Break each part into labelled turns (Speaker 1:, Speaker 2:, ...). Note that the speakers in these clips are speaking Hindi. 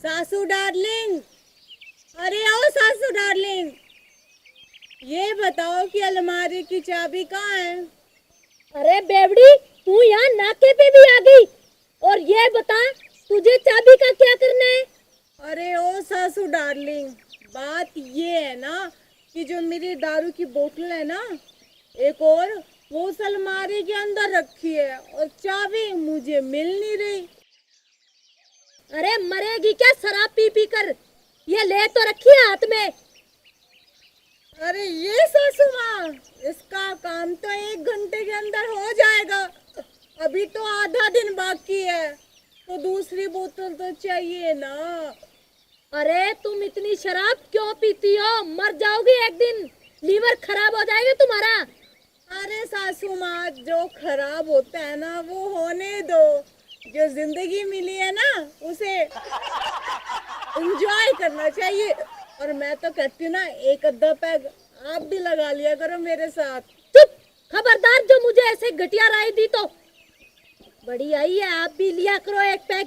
Speaker 1: सासू डार्लिंग, अरे आओ सासू डार्लिंग, ये बताओ कि अलमारी की चाबी कहाँ है?
Speaker 2: अरे बेवड़ी, तू यहाँ नाके पे भी आ गई। और ये बता, तुझे चाबी का क्या करना है?
Speaker 1: अरे ओ सासू डार्लिंग, बात ये है ना कि जो मेरी दारू की बोतल है ना, एक और वो उस अलमारी के अंदर रखी है और चाबी मुझे मिल नहीं रही।
Speaker 2: अरे मरेगी क्या शराब पी पी कर? ये ले तो रखी है हाथ में।
Speaker 1: अरे ये सासू माँ, इसका काम तो 1 घंटे के अंदर हो जाएगा। अभी तो आधा दिन बाकी है, तो दूसरी बोतल तो चाहिए ना।
Speaker 2: अरे तुम इतनी शराब क्यों पीती हो? मर जाओगी एक दिन, लीवर खराब हो जाएगा तुम्हारा।
Speaker 1: अरे सासू माँ, जो खराब होता है ना वो होने दो। जो जिंदगी मिली है ना उसे एंजॉय करना चाहिए। और मैं तो कहती हूँ ना, एक अद्धा पैग आप भी लगा लिया करो मेरे साथ।
Speaker 2: चुप! खबरदार जो मुझे ऐसे घटिया राय दी तो। बड़ी आई है, आप भी लिया करो एक पैक।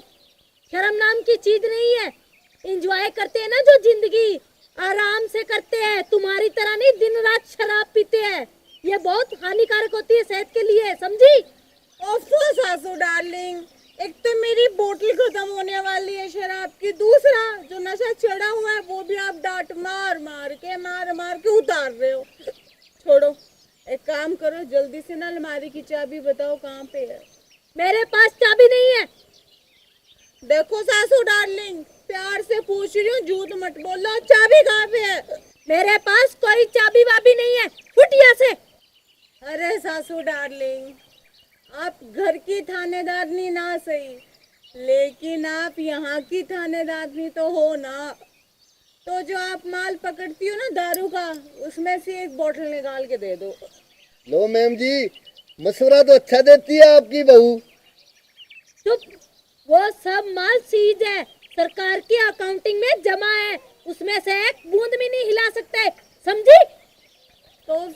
Speaker 2: शर्म नाम की चीज नहीं है। एंजॉय करते हैं ना जो जिंदगी, आराम से करते हैं। तुम्हारी तरह नहीं दिन रात शराब पीते हैं। ये बहुत हानिकारक होती है सेहत के लिए, समझी?
Speaker 1: ओफो सासू डार्लिंग, एक तो मेरी बोतल खत्म होने वाली है शराब की, दूसरा जो नशा चढ़ा हुआ है वो भी आप डांट मार मार के उतार रहे हो। छोड़ो, एक काम करो, जल्दी से ना अलमारी की चाबी बताओ कहाँ पे है।
Speaker 2: मेरे पास चाबी नहीं है।
Speaker 1: देखो सासू डार्लिंग, प्यार से पूछ रही हूँ, झूठ मत बोलो, चाबी कहाँ पे है?
Speaker 2: मेरे पास कोई चाबी वाबी नहीं है, फुट यहाँ से।
Speaker 1: अरे सासू डार्लिंग, आप घर की थानेदारनी ना सही, लेकिन आप यहाँ की थानेदारनी तो हो ना। तो जो आप माल पकड़ती हो ना दारू का, उसमें से एक बोतल निकाल के दे दो।
Speaker 3: लो मैम जी, मशवरा तो अच्छा देती है आपकी बहू।
Speaker 2: चुप! वो सब माल सीज है, सरकार की अकाउंटिंग में जमा है। उसमें से एक बूंद भी नहीं हिला सकते, समझी?
Speaker 1: तो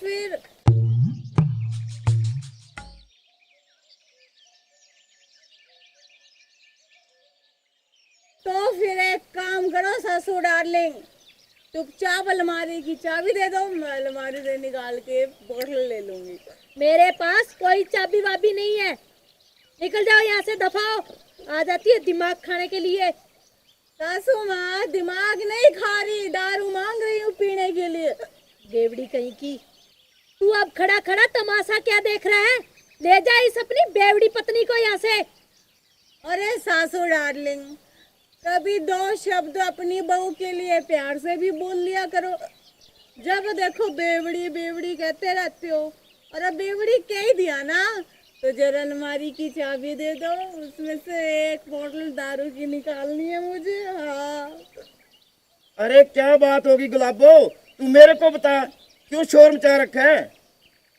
Speaker 1: फिर एक काम करो सासू डार्लिंग, चुपचाप अलमारी की चाबी दे दो, मैं अलमारी से निकाल के बोतल ले लूंगी।
Speaker 2: मेरे पास कोई चाबी वाबी नहीं है। निकल जाओ यहाँ से, दफाओ। आ जाती है दिमाग खाने के लिए।
Speaker 1: सासू माँ, दिमाग नहीं खा रही, दारू मांग रही हूँ पीने के लिए।
Speaker 2: बेवड़ी कहीं की। तू अब खड़ा खड़ा तमाशा क्या देख रहा है? ले जा इस अपनी बेवड़ी पत्नी को यहाँ से।
Speaker 1: अरे सासू डार्लिंग, कभी 2 शब्द अपनी बहू के लिए प्यार से भी बोल लिया करो। जब देखो बेवड़ी बेवड़ी कहते रहते हो, और अब बेवड़ी कह ही दिया ना, तो जरा अलमारी की चाबी दे दो, उसमें से एक बोतल दारू की निकालनी है मुझे। हाँ।
Speaker 3: अरे क्या बात होगी गुलाबो, तू मेरे को बता, क्यों शोर मचा रखा है?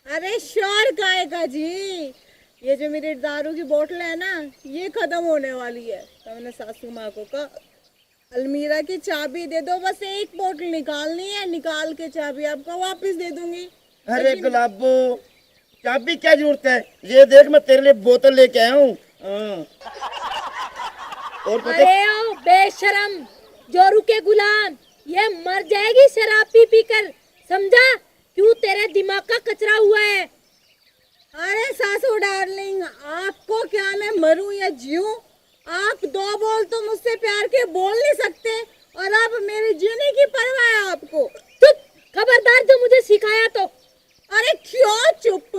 Speaker 1: अरे शोर काहे का जी, ये जो मेरी दारू की बोतल है ना, ये खत्म होने वाली है, तो मैंने सासू माँ को कहा अलमीरा की चाबी दे दो, बस एक बोतल निकालनी है, निकाल के चाबी आपको वापस दे दूंगी।
Speaker 3: अरे गुलाबो, चाबी क्या जरूरत है? ये देख, मैं तेरे लिए बोतल लेके आया हूँ। और पता
Speaker 2: अरे ओ बेशरम, जोरू के गुलाम, ये मर जाएगी शराब पी पी कर, समझा? क्यों तेरे दिमाग का कचरा हुआ है?
Speaker 1: अरे सासू डार्लिंग, आपको क्या मैं मरूं या जीऊं? आप 2 बोल तो मुझसे प्यार के बोल नहीं सकते, और अब मेरे जीने की परवाह है आपको?
Speaker 2: चुप! खबरदार जो मुझे सिखाया तो।
Speaker 1: अरे क्यों चुप?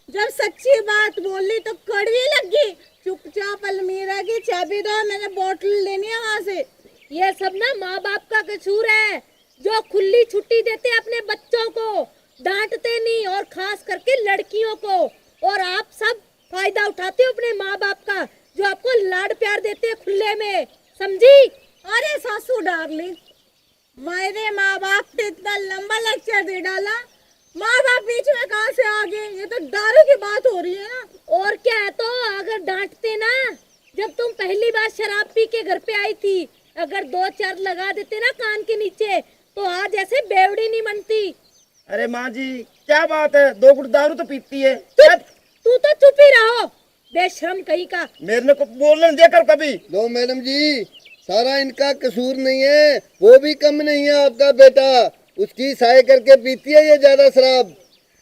Speaker 1: जब सच्ची बात बोली तो कड़वी लगी। चुपचाप अलमीरा की चाबी दो, मैंने बोतल लेनी है वहां से।
Speaker 2: ये सब ना माँ बाप का कसूर है, जो खुली छुट्टी देते अपने बच्चों को, डांटते नहीं, और खास करके लड़कियों को। और आप सब फायदा उठाते हो अपने माँ बाप का, जो आपको लाड प्यार देते हैं खुले में, समझी?
Speaker 1: अरे सासू डार्लिंग, मेरे माँ बाप ने इतना लंबा लेक्चर दे डाला, माँ बाप बीच में कहाँ से आ गए? ये तो दारू की बात हो रही है ना।
Speaker 2: और क्या है, तो अगर डांटते ना, जब तुम पहली बार शराब पी के घर पे आई थी, अगर 2-4 लगा देते ना कान के नीचे, तो आज ऐसे बेवड़ी नहीं बनती।
Speaker 3: अरे माँ जी, क्या बात है, 2 गुट दारू तो पीती है।
Speaker 2: तू तो चुप ही रहो, बेशरम कहीं का।
Speaker 3: मेरे को बोलने दे कर कभी।
Speaker 4: लो मैडम जी, सारा इनका कसूर नहीं है, वो भी कम नहीं है आपका बेटा, उसकी सहाय करके पीती है ये ज्यादा शराब।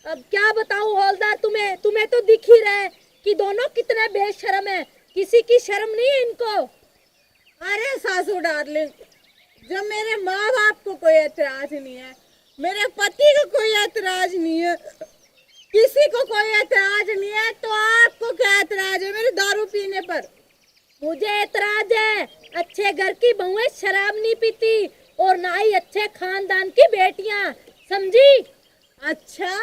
Speaker 2: अब क्या बताऊं हौलदार तुम्हें, तुम्हें तो दिख ही रहा है कि दोनों कितने बेशर्म है, किसी की शर्म नहीं है इनको।
Speaker 1: अरे सासू डार्लिंग, जब मेरे माँ बाप को कोई एतराज नहीं है, मेरे पति को कोई एतराज नहीं है, किसी को कोई एतराज नहीं है, तो आपको क्या एतराज है मेरे दारू पीने पर?
Speaker 2: मुझे एतराज है, अच्छे घर की बहुएं शराब नहीं पीती और ना ही अच्छे खानदान की बेटियां, समझी?
Speaker 1: अच्छा,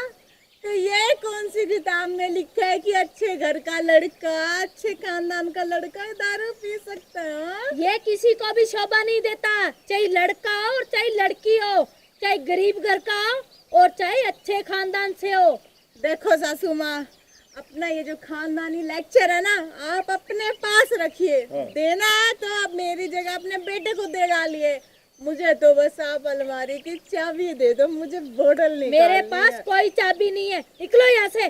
Speaker 1: तो ये कौन सी किताब में लिखा है कि अच्छे घर का लड़का, अच्छे खानदान का लड़का दारू पी सकता है? हाँ?
Speaker 2: ये किसी को भी शोभा नहीं देता, चाहे लड़का हो और चाहे लड़की हो, चाहे गरीब घर का हो और चाहे अच्छे खानदान से हो।
Speaker 1: देखो सासू माँ, अपना ये जो खानदानी लेक्चर है ना, आप अपने पास रखिए। देना है तो आप मेरी जगह अपने बेटे को दे डालिए, मुझे तो बस आप अलमारी की चाबी दे दो, मुझे बोतल नहीं।
Speaker 2: मेरे पास कोई चाबी नहीं है, निकलो यहाँ से।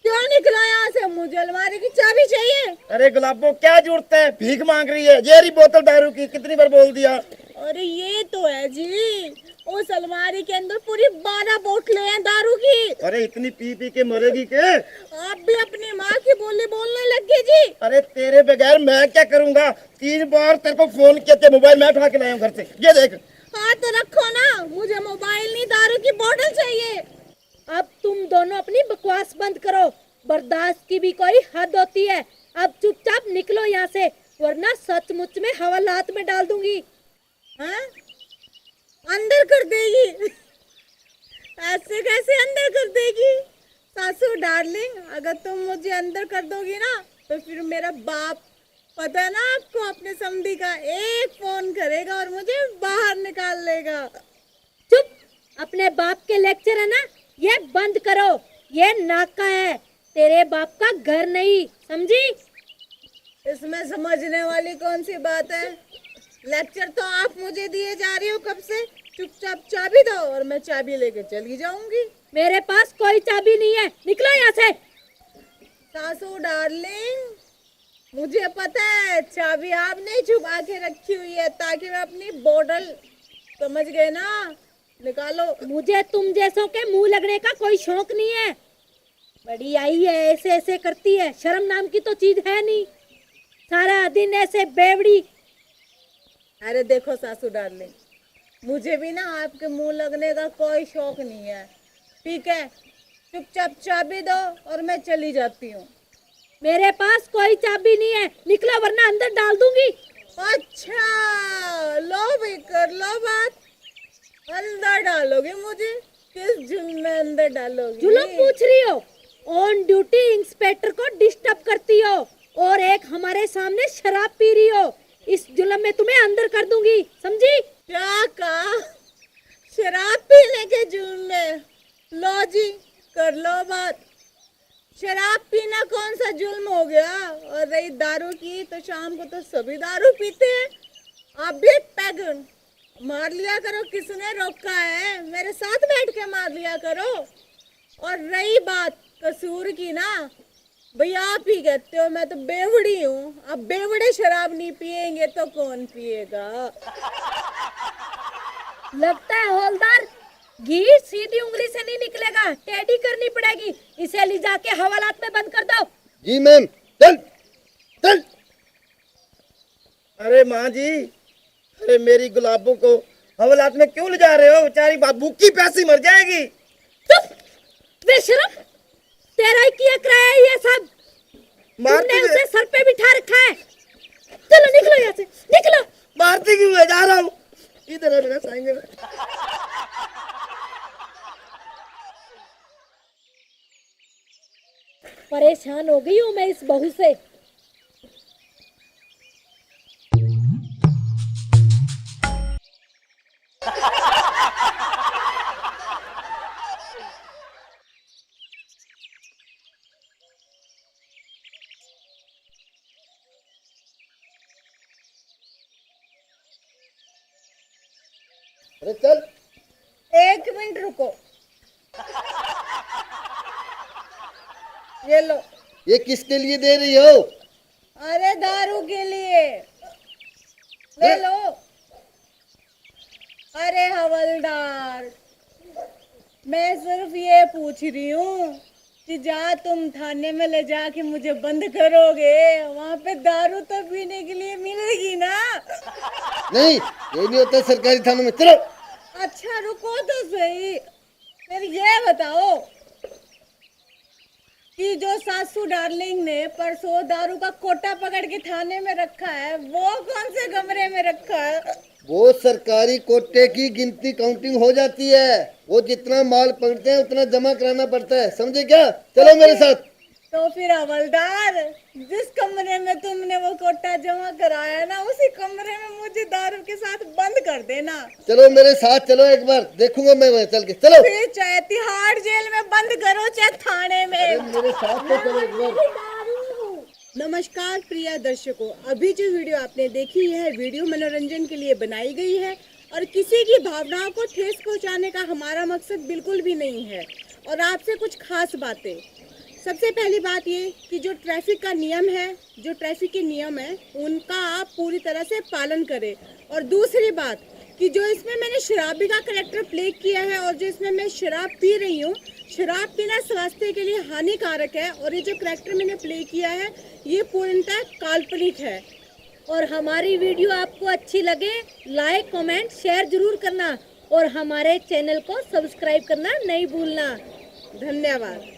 Speaker 1: क्यों निकला यहाँ से? मुझे अलमारी की चाबी चाहिए।
Speaker 3: अरे गुलाबो, क्या जरूरत है, भीख मांग रही है, ये रही बोतल दारू की, कितनी बार बोल दिया।
Speaker 1: अरे ये तो है जी, उस अलमारी के अंदर पूरी 12 बोतलें हैं दारू की।
Speaker 3: अरे इतनी पी पी के मरेगी के?
Speaker 1: आप भी अपनी माँ की बोली बोलने लग गए जी।
Speaker 3: अरे तेरे बगैर मैं क्या करूंगा, 3 बार तेरे को फोन किया थे, मोबाइल मैं उठा के लाया हूँ घर से, ये देख।
Speaker 1: हाँ तो रखो ना, मुझे मोबाइल नहीं, दारू की बोतल चाहिए।
Speaker 2: अब तुम दोनों अपनी बकवास बंद करो, बर्दाश्त की भी कोई हद होती है। अब चुपचाप निकलो यहाँ से, वरना सचमुच में हवालात में डाल दूंगी।
Speaker 1: हाँ? अंदर कर देगी? ऐसे कैसे अंदर कर देगी? सासू डार्लिंग, अगर तुम मुझे अंदर कर दोगी ना, तो फिर मेरा बाप, पता है ना आपको, अपने समधी का एक फोन करेगा और मुझे बाहर निकाल लेगा।
Speaker 2: चुप, अपने बाप के लेक्चर है ना, ये बंद करो, ये नाका है, तेरे बाप का घर नहीं, समझी?
Speaker 1: इसमें समझने वाली कौन सी बात है? लेक्चर तो आप मुझे दिए जा रही हो कब से। चुपचाप चाबी दो और मैं चाबी लेके चली जाऊंगी।
Speaker 2: मेरे पास कोई चाबी नहीं है, निकलो यहाँ से।
Speaker 1: सासू डार्लिंग, मुझे पता है चाबी आपने छुपा के रखी हुई है ताकि मैं अपनी बोतल, समझ गए ना, निकालो।
Speaker 2: मुझे तुम जैसों के मुंह लगने का कोई शौक नहीं है। बड़ी आई है, ऐसे ऐसे करती है, शर्म नाम की तो चीज है नहीं, सारा दिन ऐसे बेवड़ी।
Speaker 1: अरे देखो सासू डार्लिंग, मुझे भी ना आपके मुंह लगने का कोई शौक नहीं है, ठीक है? चुपचाप चाबी दो और मैं चली जाती हूँ।
Speaker 2: मेरे पास कोई चाबी नहीं है, निकलो वरना अंदर डाल दूंगी।
Speaker 1: अच्छा, लो भी कर लो बात, अंदर डालोगे मुझे? किस जुल्म में अंदर डालोगे?
Speaker 2: जुल्म पूछ रही हो? ऑन ड्यूटी इंस्पेक्टर को डिस्टर्ब करती हो और एक हमारे सामने शराब पी रही हो, इस जुल्म में तुम्हें अंदर कर दूंगी, समझी?
Speaker 1: क्या कहा? शराब पीने के जुल्म में? लो जी, कर लो बात। शराब पीना कौन सा जुल्म हो गया? और रही दारू की, तो शाम को तो सभी दारू पीते हैं, आप भी एक पैग मार लिया करो, किसने रोका है? मेरे साथ बैठ के मार लिया करो। और रही बात कसूर की ना, भैया आप ही कहते हो, मैं तो बेवड़ी हूँ। अब बेवड़े शराब नहीं पिएंगे तो कौन पिएगा?
Speaker 2: लगता है हौलदार, घी सीधी उंगली से नहीं निकलेगा, टेढ़ी करनी पड़ेगी, इसे ले जाके हवालात में बंद कर दो।
Speaker 4: जी मैम, चल चल।
Speaker 3: अरे माँ जी, अरे मेरी गुलाबों को हवालात में क्यों ले जा रहे हो? बेचारी भूखी प्यासी मर जाएगी।
Speaker 2: चुप, बेशरम, तेरा ही किया कराया है ये सब, तुमने उसे सर पे बिठा रखा है। चलो निकलो यहाँ से, निकलो।
Speaker 3: मारती क्यों है? जा रहा हूँ, इधर है मेरा साइंगे में।
Speaker 2: परेशान हो गई हूँ मैं इस बहू से।
Speaker 4: अरे चल।
Speaker 1: एक मिनट रुको, ये लो।
Speaker 4: ये किसके लिए दे रही हो?
Speaker 1: अरे दारू के लिए। ले लो। अरे हवलदार, मैं सिर्फ ये पूछ रही हूँ कि जहाँ तुम थाने में ले जाके मुझे बंद करोगे वहाँ पे दारू तो पीने के लिए मिलेगी ना?
Speaker 4: नहीं, ये नहीं होता सरकारी थानों में। चलो।
Speaker 1: अच्छा रुको तो सही, फिर ये बताओ कि जो सासू डार्लिंग ने परसों दारू का कोटा पकड़ के थाने में रखा है वो कौन से कमरे में रखा है?
Speaker 4: वो सरकारी कोटे की गिनती काउंटिंग हो जाती है। वो जितना माल पकड़ते हैं उतना जमा कराना पड़ता है, समझे क्या? चलो मेरे साथ।
Speaker 1: तो फिर हवलदार, जिस कमरे में तुमने वो कोटा जमा कराया ना उसी कमरे में मुझे दारू के साथ बंद कर देना।
Speaker 4: चलो मेरे साथ, चलो एक बार देखूंगा मैं वहाँ चल के। चलो।
Speaker 1: फिर चाहे तिहाड़ जेल में बंद करो चाहे थाने
Speaker 4: अरे
Speaker 1: में।
Speaker 4: मेरे साथ तो चलो एक बार।
Speaker 1: नमस्कार प्रिय दर्शकों, अभी जो वीडियो आपने देखी है वीडियो मनोरंजन के लिए बनाई गई है और किसी की भावनाओं को ठेस पहुंचाने का हमारा मकसद बिल्कुल भी नहीं है। और आपसे कुछ खास बातें। सबसे पहली बात ये कि जो ट्रैफिक का नियम है, जो ट्रैफिक के नियम है उनका आप पूरी तरह से पालन करें। और दूसरी बात कि जो इसमें मैंने शराबी का कैरेक्टर प्ले किया है और जो इसमें मैं शराब पी रही हूँ, शराब पीना स्वास्थ्य के लिए हानिकारक है और ये जो कैरेक्टर मैंने प्ले किया है ये पूर्णतः काल्पनिक है।
Speaker 2: और हमारी वीडियो आपको अच्छी लगे लाइक कमेंट शेयर जरूर करना और हमारे चैनल को सब्सक्राइब करना नहीं भूलना।
Speaker 1: धन्यवाद।